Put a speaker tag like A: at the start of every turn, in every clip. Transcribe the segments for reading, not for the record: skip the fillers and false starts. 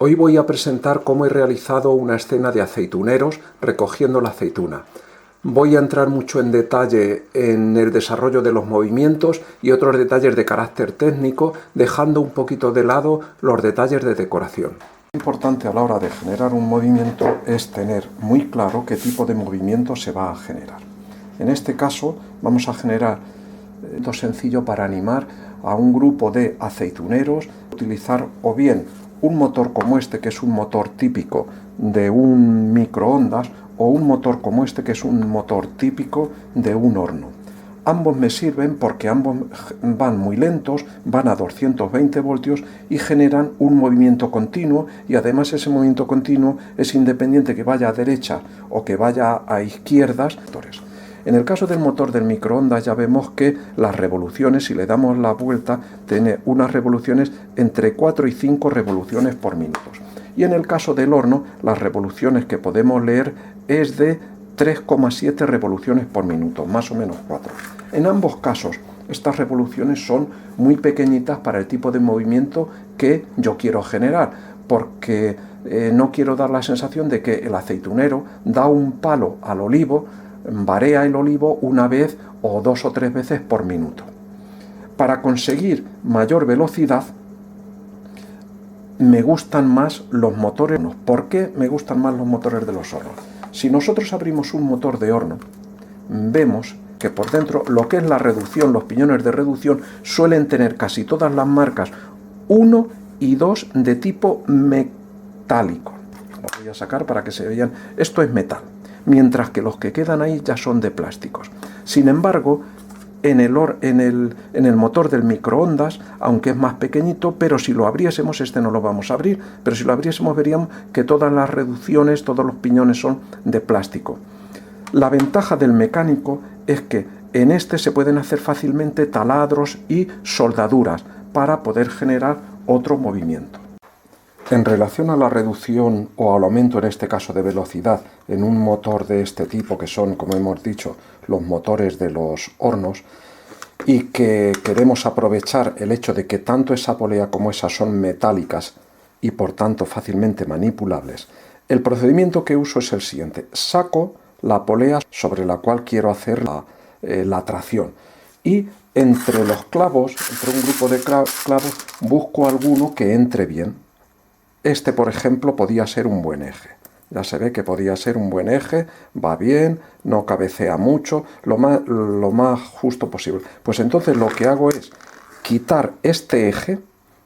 A: Hoy voy a presentar cómo he realizado una escena de aceituneros recogiendo la aceituna. Voy a entrar mucho en detalle en el desarrollo de los movimientos y otros detalles de carácter técnico, dejando un poquito de lado los detalles de decoración. Lo importante a la hora de generar un movimiento es tener muy claro qué tipo de movimiento se va a generar. En este caso vamos a generar esto sencillo para animar a un grupo de aceituneros, utilizar o bien un motor como este, que es un motor típico de un microondas, o un motor como este, que es un motor típico de un horno. Ambos me sirven porque ambos van muy lentos, van a 220 voltios y generan un movimiento continuo, y además ese movimiento continuo es independiente que vaya a derecha o que vaya a izquierdas. En el caso del motor del microondas ya vemos que las revoluciones, si le damos la vuelta, tiene unas revoluciones entre 4 y 5 revoluciones por minuto. Y en el caso del horno, las revoluciones que podemos leer es de 3,7 revoluciones por minuto, más o menos 4. En ambos casos, estas revoluciones son muy pequeñitas para el tipo de movimiento que yo quiero generar, porque no quiero dar la sensación de que el aceitunero da un palo al olivo, varía el olivo una vez o 2 o 3 veces por minuto. Para conseguir mayor velocidad, me gustan más los motores. ¿Por qué me gustan más los motores de los hornos? Si nosotros abrimos un motor de horno, vemos que por dentro lo que es la reducción, los piñones de reducción, suelen tener casi todas las marcas 1 y 2 de tipo metálico. Lo voy a sacar para que se vean. Esto es metal, mientras que los que quedan ahí ya son de plásticos. Sin embargo, en el motor del microondas, aunque es más pequeñito, pero si lo abriésemos, este no lo vamos a abrir, pero si lo abriésemos veríamos que todas las reducciones, todos los piñones son de plástico. La ventaja del mecánico es que en este se pueden hacer fácilmente taladros y soldaduras para poder generar otro movimiento. En relación a la reducción o al aumento, en este caso de velocidad, en un motor de este tipo, que son, como hemos dicho, los motores de los hornos, y que queremos aprovechar el hecho de que tanto esa polea como esa son metálicas y por tanto fácilmente manipulables, el procedimiento que uso es el siguiente. Saco la polea sobre la cual quiero hacer la tracción, y entre los clavos, entre un grupo de clavos, busco alguno que entre bien. Este, por ejemplo, podía ser un buen eje. Ya se ve que podía ser un buen eje, va bien, no cabecea mucho, lo más justo posible. Pues entonces lo que hago es quitar este eje,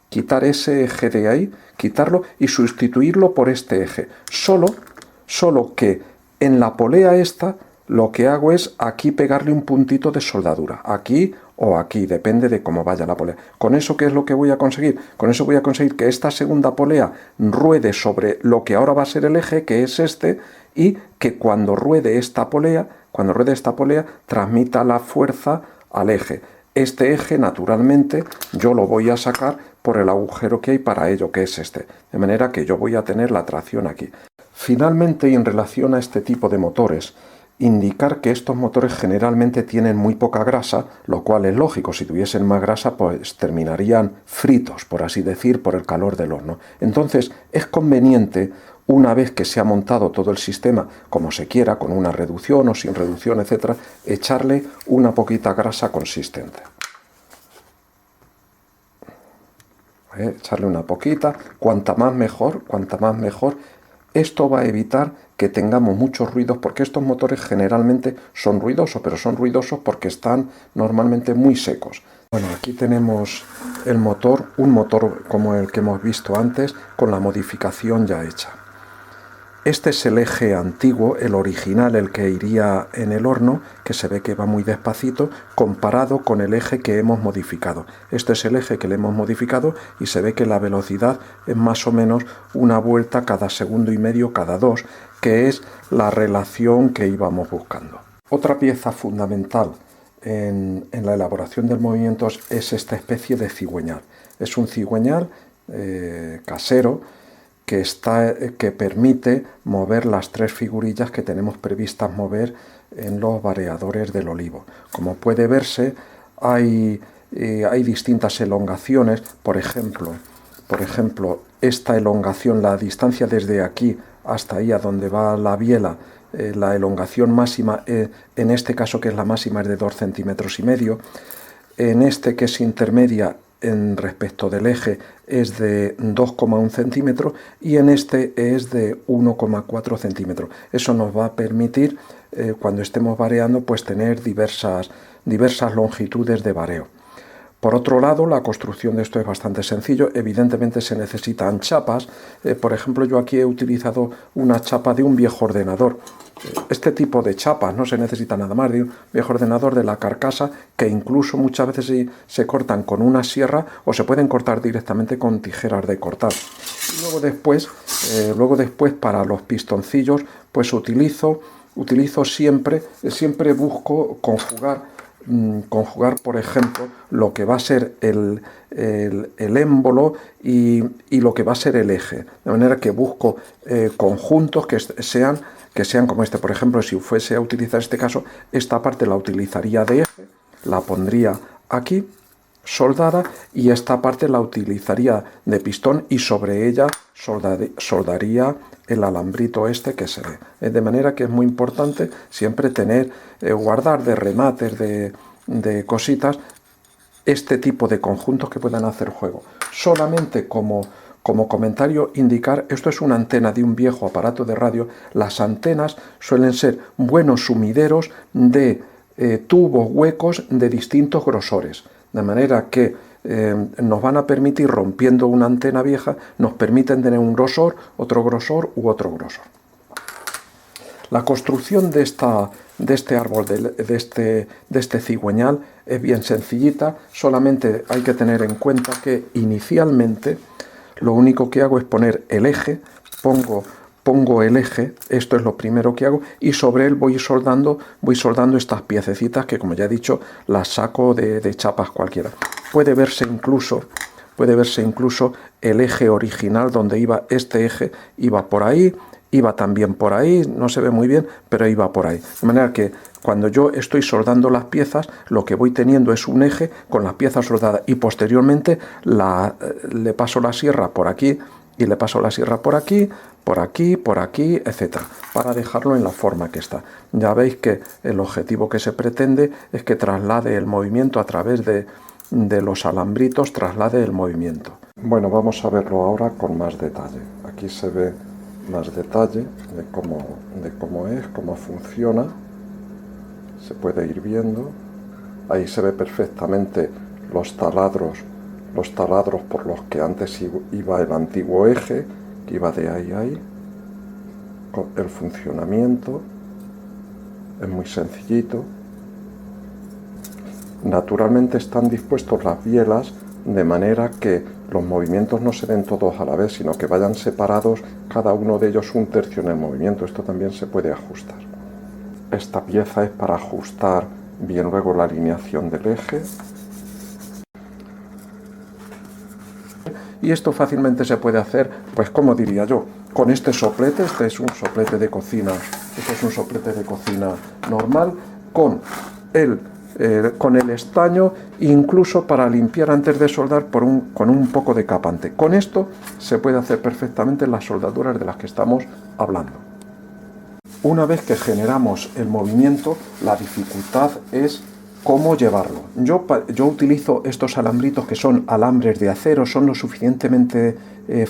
A: quitar ese eje de ahí, quitarlo y sustituirlo por este eje. Solo que en la polea esta lo que hago es aquí pegarle un puntito de soldadura, aquí o aquí, depende de cómo vaya la polea. ¿Con eso qué es lo que voy a conseguir? Con eso voy a conseguir que esta segunda polea ruede sobre lo que ahora va a ser el eje, que es este, y que cuando ruede esta polea, transmita la fuerza al eje. Este eje, naturalmente, yo lo voy a sacar por el agujero que hay para ello, que es este. De manera que yo voy a tener la tracción aquí. Finalmente, y en relación a este tipo de motores, indicar que estos motores generalmente tienen muy poca grasa, lo cual es lógico. Si tuviesen más grasa, pues terminarían fritos, por así decir, por el calor del horno. Entonces, es conveniente, una vez que se ha montado todo el sistema como se quiera, con una reducción o sin reducción, etc., echarle una poquita grasa consistente. Echarle una poquita, cuanta más mejor, cuanta más mejor. Esto va a evitar que tengamos muchos ruidos, porque estos motores generalmente son ruidosos, pero son ruidosos porque están normalmente muy secos. Bueno, aquí tenemos el motor, un motor como el que hemos visto antes, con la modificación ya hecha. Este es el eje antiguo, el original, el que iría en el horno, que se ve que va muy despacito, comparado con el eje que hemos modificado. Este es el eje que le hemos modificado y se ve que la velocidad es más o menos una vuelta cada segundo y medio, cada 2, que es la relación que íbamos buscando. Otra pieza fundamental en la elaboración del movimiento es esta especie de cigüeñal. Es un cigüeñal casero, que permite mover las 3 figurillas que tenemos previstas mover en los variadores del olivo. Como puede verse, hay distintas elongaciones. Por ejemplo, por ejemplo, esta elongación, la distancia desde aquí hasta ahí a donde va la biela, la elongación máxima, en este caso que es la máxima, es de 2,5 centímetros. En este que es intermedia en respecto del eje es de 2,1 centímetros y en este es de 1,4 centímetros. Eso nos va a permitir, cuando estemos vareando, pues tener diversas longitudes de vareo. Por otro lado, la construcción de esto es bastante sencillo. Evidentemente se necesitan chapas. Por ejemplo, yo aquí he utilizado una chapa de un viejo ordenador. Este tipo de chapas no se necesita nada más de un viejo ordenador, de la carcasa, que incluso muchas veces se cortan con una sierra o se pueden cortar directamente con tijeras de cortar. Y luego después para los pistoncillos, pues utilizo siempre busco conjugar, por ejemplo, lo que va a ser el émbolo y lo que va a ser el eje. De manera que busco conjuntos que sean como este. Por ejemplo, si fuese a utilizar este caso, esta parte la utilizaría de eje, la pondría aquí soldada, y esta parte la utilizaría de pistón y sobre ella soldaría el alambrito este que se ve. De manera que es muy importante siempre guardar de remates, de cositas, este tipo de conjuntos que puedan hacer juego. Solamente como comentario indicar, esto es una antena de un viejo aparato de radio. Las antenas suelen ser buenos sumideros de tubos huecos de distintos grosores, de manera que nos van a permitir, rompiendo una antena vieja, nos permiten tener un grosor, otro grosor u otro grosor. La construcción de este árbol, de este cigüeñal, es bien sencillita. Solamente hay que tener en cuenta que inicialmente lo único que hago es poner el eje, pongo el eje, esto es lo primero que hago, y sobre él voy soldando estas piececitas que, como ya he dicho, las saco de chapas cualquiera. Puede verse incluso el eje original donde iba este eje, iba por ahí, iba también por ahí, no se ve muy bien, pero iba por ahí. De manera que cuando yo estoy soldando las piezas, lo que voy teniendo es un eje con las piezas soldadas, y posteriormente le paso la sierra por aquí y le paso la sierra por aquí, etc., para dejarlo en la forma que está. Ya veis que el objetivo que se pretende es que traslade el movimiento a través de los alambritos, traslade el movimiento. Bueno, vamos a verlo ahora con más detalle. Aquí se ve más detalle de cómo funciona. Se puede ir viendo. Ahí se ve perfectamente los taladros por los que antes iba el antiguo eje, que iba de ahí a ahí. El funcionamiento es muy sencillito. Naturalmente están dispuestos las bielas de manera que los movimientos no se den todos a la vez, sino que vayan separados, cada uno de ellos un tercio en el movimiento. Esto también se puede ajustar. Esta pieza es para ajustar bien luego la alineación del eje. Y esto fácilmente se puede hacer, pues como diría yo, con este soplete. Este es un soplete de cocina, normal, con el estaño, incluso para limpiar antes de soldar con un poco de capante. Con esto se puede hacer perfectamente las soldaduras de las que estamos hablando. Una vez que generamos el movimiento, la dificultad es cómo llevarlo. Yo utilizo estos alambritos, que son alambres de acero, son lo suficientemente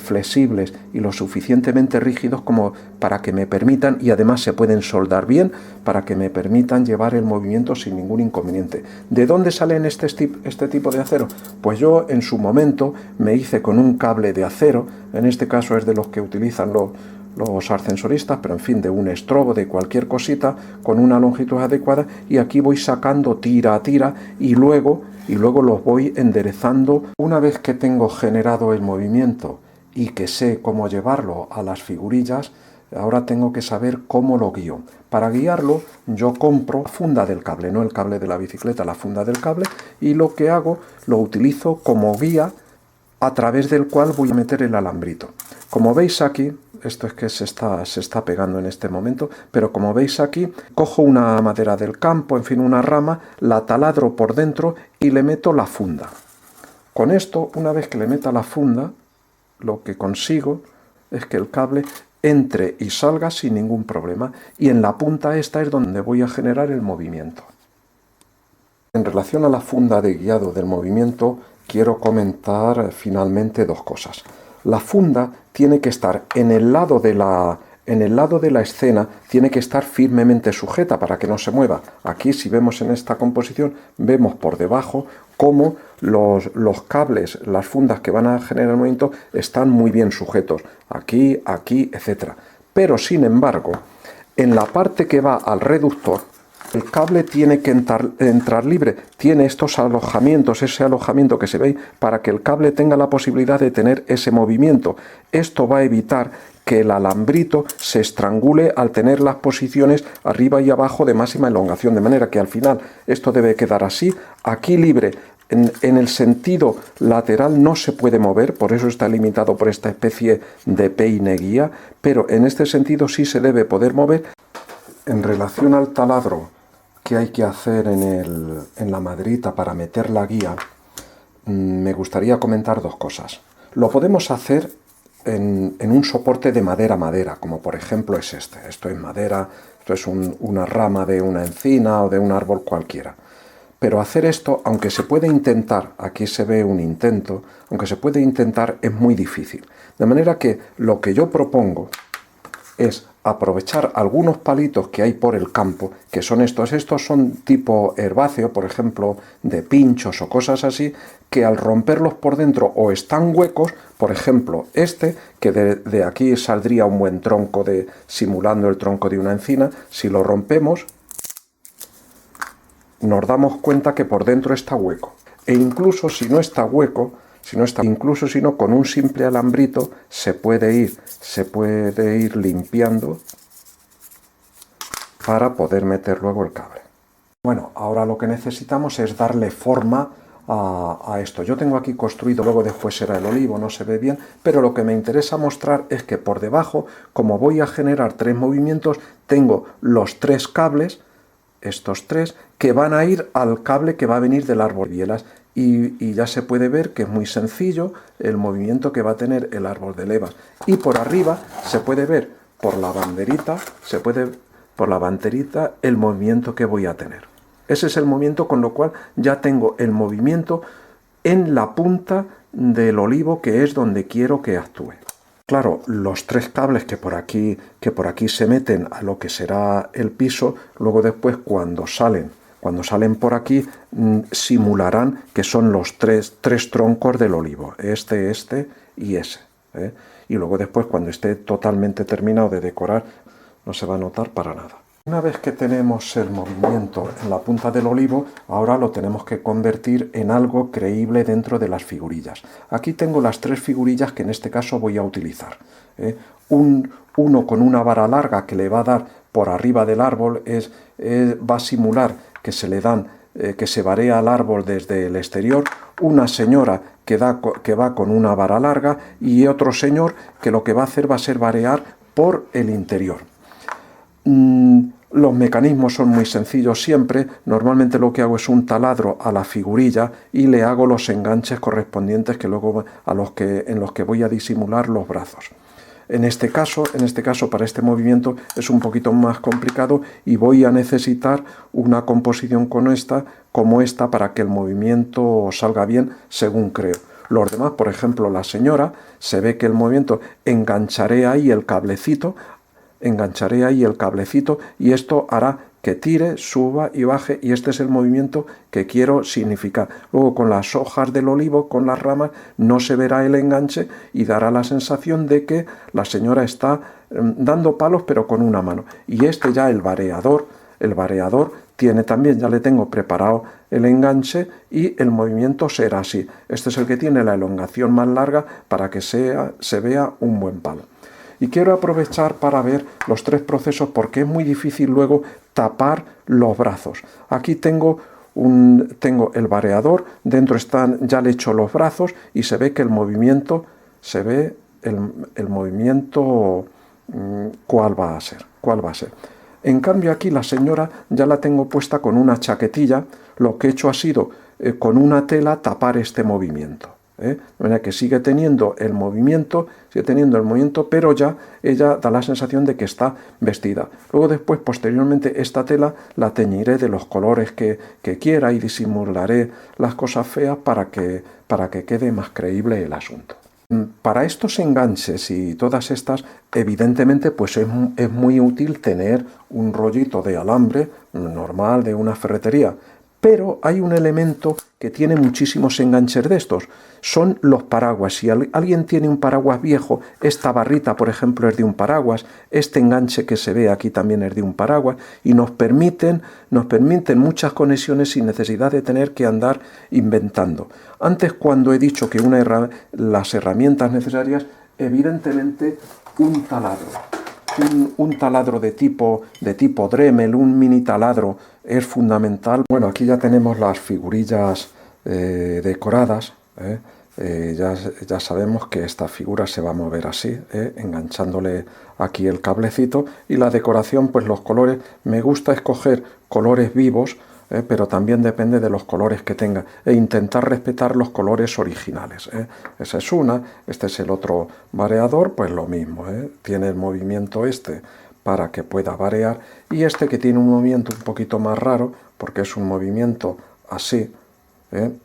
A: flexibles y lo suficientemente rígidos como para que me permitan, y además se pueden soldar bien, para que me permitan llevar el movimiento sin ningún inconveniente. ¿De dónde salen este tipo de acero? Pues yo en su momento me hice con un cable de acero, en este caso es de los que utilizan los ascensoristas, pero en fin, de un estrobo, de cualquier cosita, con una longitud adecuada, y aquí voy sacando tira a tira y luego los voy enderezando. Una vez que tengo generado el movimiento y que sé cómo llevarlo a las figurillas, ahora tengo que saber cómo lo guío. Para guiarlo yo compro la funda del cable, no el cable de la bicicleta, la funda del cable, y lo que hago, lo utilizo como guía a través del cual voy a meter el alambrito. Como veis aquí, esto es que se está pegando en este momento, pero como veis aquí, cojo una madera del campo, en fin, una rama, la taladro por dentro y le meto la funda. Con esto, una vez que le meta la funda, lo que consigo es que el cable entre y salga sin ningún problema, y en la punta esta es donde voy a generar el movimiento. En relación a la funda de guiado del movimiento, quiero comentar finalmente dos cosas. La funda tiene que estar en el lado de la escena, tiene que estar firmemente sujeta para que no se mueva. Aquí, si vemos en esta composición, vemos por debajo cómo los cables, las fundas que van a generar el movimiento, están muy bien sujetos. Aquí, aquí, etc. Pero, sin embargo, en la parte que va al reductor, el cable tiene que entrar libre, tiene estos alojamientos, ese alojamiento que se ve para que el cable tenga la posibilidad de tener ese movimiento. Esto va a evitar que el alambrito se estrangule al tener las posiciones arriba y abajo de máxima elongación, de manera que al final esto debe quedar así, aquí libre. En el sentido lateral no se puede mover, por eso está limitado por esta especie de peine guía, pero en este sentido sí se debe poder mover. En relación al taladro que hay que hacer en la maderita para meter la guía, me gustaría comentar dos cosas. Lo podemos hacer en un soporte de madera, como por ejemplo es este. Esto es madera, esto es una rama de una encina o de un árbol cualquiera. Pero hacer esto, aunque se puede intentar, aquí se ve un intento, aunque se puede intentar, es muy difícil. De manera que lo que yo propongo es aprovechar algunos palitos que hay por el campo, que son estos son tipo herbáceo, por ejemplo, de pinchos o cosas así, que al romperlos por dentro o están huecos, por ejemplo, que de aquí saldría un buen tronco simulando el tronco de una encina, si lo rompemos, nos damos cuenta que por dentro está hueco. E incluso si no está hueco, incluso si no, con un simple alambrito se puede ir limpiando para poder meter luego el cable. Bueno, ahora lo que necesitamos es darle forma a esto. Yo tengo aquí construido, luego después será el olivo, no se ve bien, pero lo que me interesa mostrar es que por debajo, como voy a generar 3 movimientos, tengo los 3 cables, estos 3, que van a ir al cable que va a venir del árbol de bielas. Y ya se puede ver que es muy sencillo el movimiento que va a tener el árbol de levas. Y por arriba se puede ver por la banderita, el movimiento que voy a tener. Ese es el movimiento, con lo cual ya tengo el movimiento en la punta del olivo, que es donde quiero que actúe. Claro, los 3 cables que por aquí se meten a lo que será el piso, luego después cuando salen por aquí, simularán que son los tres troncos del olivo, este y ese. Y luego después, cuando esté totalmente terminado de decorar, no se va a notar para nada. Una vez que tenemos el movimiento en la punta del olivo, ahora lo tenemos que convertir en algo creíble dentro de las figurillas. Aquí tengo las 3 figurillas que en este caso voy a utilizar. Uno con una vara larga que le va a dar por arriba del árbol, va a simular que se varea el árbol desde el exterior, una señora que va con una vara larga y otro señor que lo que va a hacer va a ser varear por el interior. Los mecanismos son muy sencillos siempre. Normalmente lo que hago es un taladro a la figurilla y le hago los enganches correspondientes que luego en los que voy a disimular los brazos. En este caso, para este movimiento es un poquito más complicado y voy a necesitar una composición como esta para que el movimiento salga bien, según creo. Los demás, por ejemplo, la señora, se ve que el movimiento engancharé ahí el cablecito y esto hará que tire, suba y baje, y este es el movimiento que quiero significar. Luego, con las hojas del olivo, con las ramas, no se verá el enganche y dará la sensación de que la señora está dando palos pero con una mano. Y ya el vareador tiene también, ya le tengo preparado el enganche y el movimiento será así. Este es el que tiene la elongación más larga para que se vea un buen palo. Y quiero aprovechar para ver los 3 procesos porque es muy difícil luego tapar los brazos. Aquí tengo el vareador, dentro ya le he hecho los brazos y se ve que el movimiento, ¿cuál va a ser? En cambio aquí la señora ya la tengo puesta con una chaquetilla, lo que he hecho ha sido con una tela tapar este movimiento. De manera que sigue teniendo el movimiento, pero ya ella da la sensación de que está vestida. Luego después, posteriormente, esta tela la teñiré de los colores que quiera y disimularé las cosas feas para que quede más creíble el asunto. Para estos enganches y todas estas, evidentemente, pues es muy útil tener un rollito de alambre normal de una ferretería. Pero hay un elemento que tiene muchísimos enganches de estos, son los paraguas. Si alguien tiene un paraguas viejo, esta barrita, por ejemplo, es de un paraguas, este enganche que se ve aquí también es de un paraguas, y nos permiten muchas conexiones sin necesidad de tener que andar inventando. Antes, cuando he dicho que las herramientas necesarias, evidentemente un taladro. Un taladro de tipo Dremel, un mini taladro, es fundamental. Bueno, aquí ya tenemos las figurillas decoradas. Ya sabemos que esta figura se va a mover así, enganchándole aquí el cablecito. Y la decoración, pues los colores, me gusta escoger colores vivos, pero también depende de los colores que tenga, e intentar respetar los colores originales. Esa es una, este es el otro variador, pues lo mismo, tiene el movimiento este para que pueda variar, y este que tiene un movimiento un poquito más raro, porque es un movimiento así,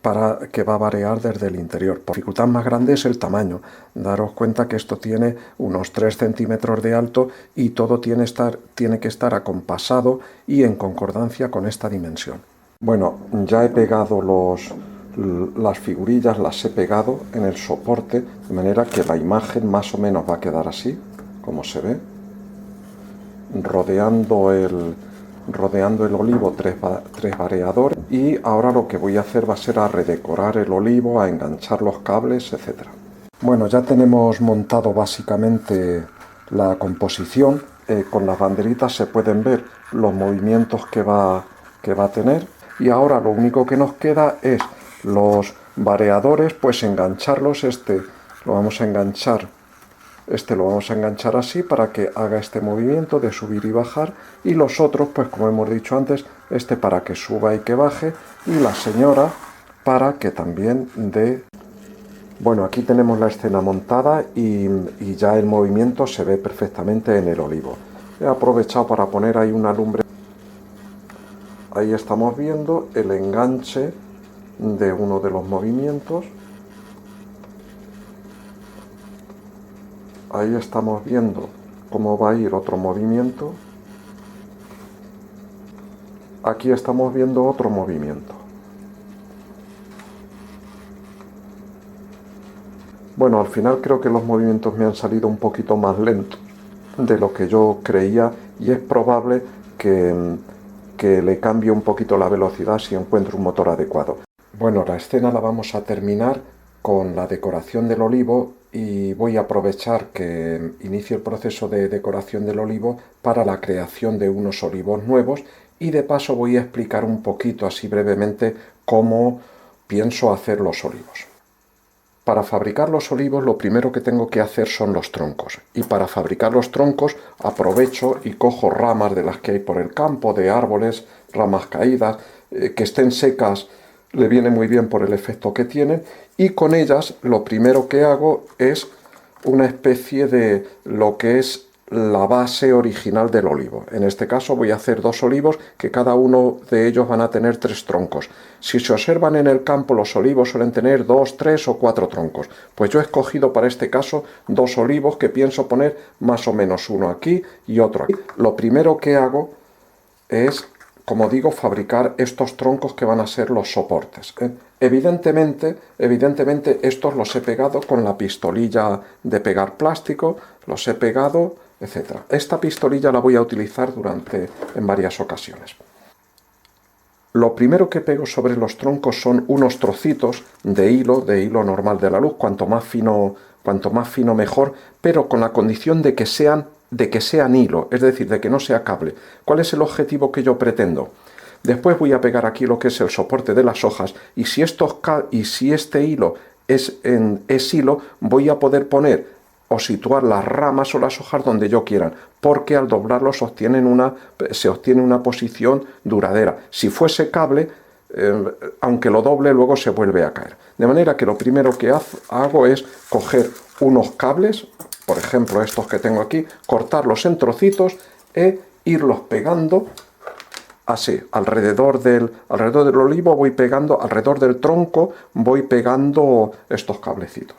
A: para que va a variar desde el interior. La dificultad más grande es el tamaño. Daros cuenta que esto tiene unos 3 centímetros de alto y todo tiene que estar acompasado y en concordancia con esta dimensión. Bueno, ya he pegado las figurillas, las he pegado en el soporte, de manera que la imagen más o menos va a quedar así, como se ve, rodeando el olivo tres variadores, y ahora lo que voy a hacer va a ser a redecorar el olivo, a enganchar los cables, etc. Bueno, ya tenemos montado básicamente la composición. Con las banderitas se pueden ver los movimientos que va a tener, y ahora lo único que nos queda es los variadores, pues engancharlos. Lo vamos a enganchar así para que haga este movimiento de subir y bajar, y los otros, pues como hemos dicho antes, para que suba y que baje, y la señora para que también dé. Bueno, aquí tenemos la escena montada y ya el movimiento se ve perfectamente en el olivo. He aprovechado para poner ahí una lumbre. Ahí estamos viendo el enganche de uno de los movimientos. Ahí estamos viendo cómo va a ir otro movimiento. Aquí estamos viendo otro movimiento. Bueno, al final creo que los movimientos me han salido un poquito más lentos de lo que yo creía, y es probable que le cambie un poquito la velocidad si encuentro un motor adecuado. Bueno, la escena la vamos a terminar con la decoración del olivo, y voy a aprovechar que inicie el proceso de decoración del olivo para la creación de unos olivos nuevos, y de paso voy a explicar un poquito así brevemente cómo pienso hacer los olivos. Para fabricar los olivos lo primero que tengo que hacer son los troncos, y para fabricar los troncos aprovecho y cojo ramas de las que hay por el campo, de árboles, ramas caídas, que estén secas, le viene muy bien por el efecto que tienen, y con ellas lo primero que hago es una especie de lo que es la base original del olivo. En este caso voy a hacer 2 olivos, que cada uno de ellos van a tener 3 troncos. Si se observan en el campo, los olivos suelen tener 2, 3 o 4 troncos. Pues yo he escogido para este caso 2 olivos que pienso poner más o menos uno aquí y otro aquí. Lo primero que hago es, como digo, fabricar estos troncos que van a ser los soportes. Evidentemente estos los he pegado con la pistolilla de pegar plástico, los he pegado, etc. Esta pistolilla la voy a utilizar en varias ocasiones. Lo primero que pego sobre los troncos son unos trocitos de hilo normal de la luz, cuanto más fino mejor, pero con la condición de que sean hilo, es decir, de que no sea cable. ¿Cuál es el objetivo que yo pretendo? Después voy a pegar aquí lo que es el soporte de las hojas, y si este hilo es hilo, voy a poder poner o situar las ramas o las hojas donde yo quiera, porque al doblarlos se obtiene una posición duradera. Si fuese cable, aunque lo doble luego se vuelve a caer. De manera que lo primero que hago es coger unos cables, por ejemplo estos que tengo aquí, cortarlos en trocitos e irlos pegando así, alrededor del olivo voy pegando, alrededor del tronco voy pegando estos cablecitos.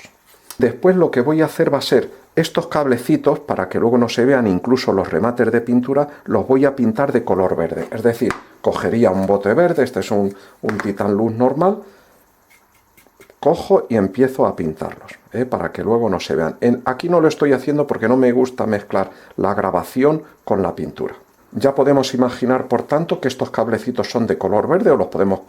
A: Después lo que voy a hacer va a ser estos cablecitos, para que luego no se vean incluso los remates de pintura, los voy a pintar de color verde. Es decir, cogería un bote verde, este es un Titan Luz normal, cojo y empiezo a pintarlos, para que luego no se vean. Aquí no lo estoy haciendo porque no me gusta mezclar la grabación con la pintura. Ya podemos imaginar, por tanto, que estos cablecitos son de color verde o los podemos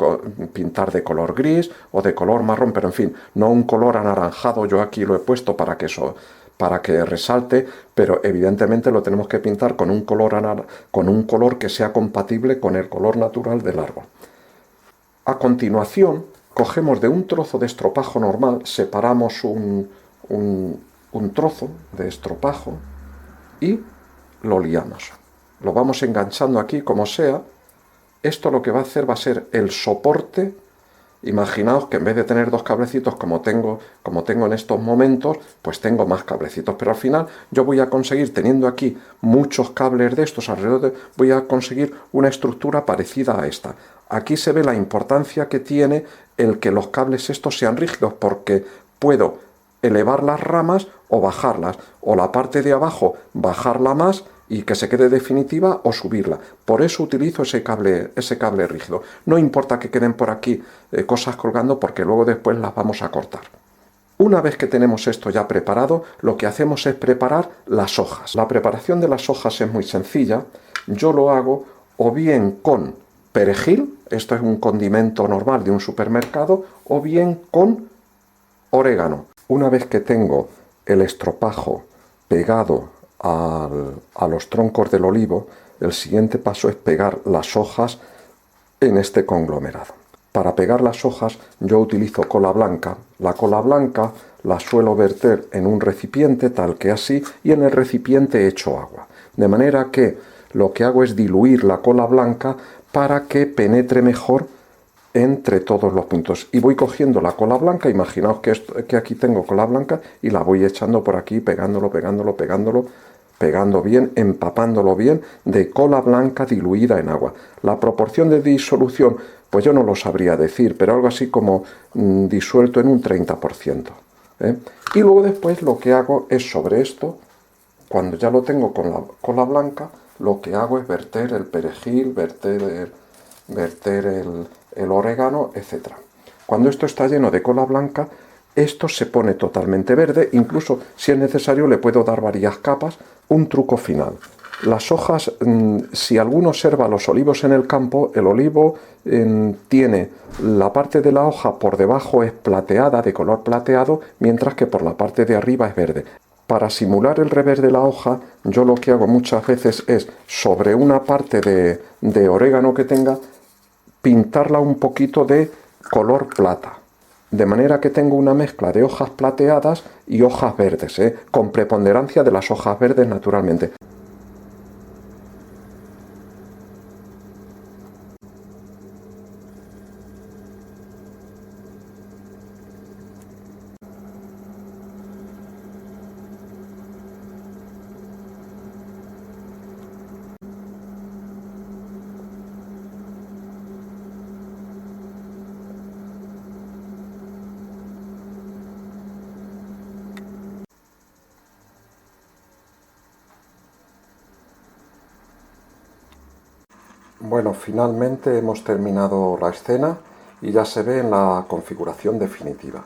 A: pintar de color gris o de color marrón, pero en fin, no un color anaranjado. Yo aquí lo he puesto para que resalte, pero evidentemente lo tenemos que pintar con un color que sea compatible con el color natural del árbol. A continuación, cogemos de un trozo de estropajo normal, separamos un trozo de estropajo y lo liamos. Lo vamos enganchando aquí como sea. Esto lo que va a hacer va a ser el soporte. Imaginaos que en vez de tener dos cablecitos como tengo en estos momentos, pues tengo más cablecitos. Pero al final yo voy a conseguir, teniendo aquí muchos cables de estos alrededor, voy a conseguir una estructura parecida a esta. Aquí se ve la importancia que tiene el que los cables estos sean rígidos, porque puedo elevar las ramas o bajarlas, o la parte de abajo bajarla más y que se quede definitiva, o subirla. Por eso utilizo ese cable rígido. No importa que queden por aquí cosas colgando, porque luego después las vamos a cortar. Una vez que tenemos esto ya preparado, lo que hacemos es preparar las hojas. La preparación de las hojas es muy sencilla. Yo lo hago o bien con perejil, esto es un condimento normal de un supermercado, o bien con orégano. Una vez que tengo el estropajo pegado a los troncos del olivo, el siguiente paso es pegar las hojas en este conglomerado. Para pegar las hojas yo utilizo cola blanca. La cola blanca la suelo verter en un recipiente tal que así, y en el recipiente echo agua. De manera que lo que hago es diluir la cola blanca para que penetre mejor entre todos los puntos. Y voy cogiendo la cola blanca, imaginaos que aquí tengo cola blanca, y la voy echando por aquí, pegando bien, empapándolo bien de cola blanca diluida en agua. La proporción de disolución, pues yo no lo sabría decir, pero algo así como disuelto en un 30%. Y luego después lo que hago es, sobre esto, cuando ya lo tengo con la cola blanca, lo que hago es verter el perejil, verter el orégano, etc. Cuando esto está lleno de cola blanca, esto se pone totalmente verde. Incluso, si es necesario, le puedo dar varias capas. Un truco final: las hojas, si alguno observa los olivos en el campo, el olivo tiene la parte de la hoja por debajo es plateada, de color plateado, mientras que por la parte de arriba es verde. Para simular el revés de la hoja, yo lo que hago muchas veces es, sobre una parte de orégano que tenga, pintarla un poquito de color plata. De manera que tengo una mezcla de hojas plateadas y hojas verdes, con preponderancia de las hojas verdes naturalmente. Bueno, finalmente hemos terminado la escena y ya se ve en la configuración definitiva.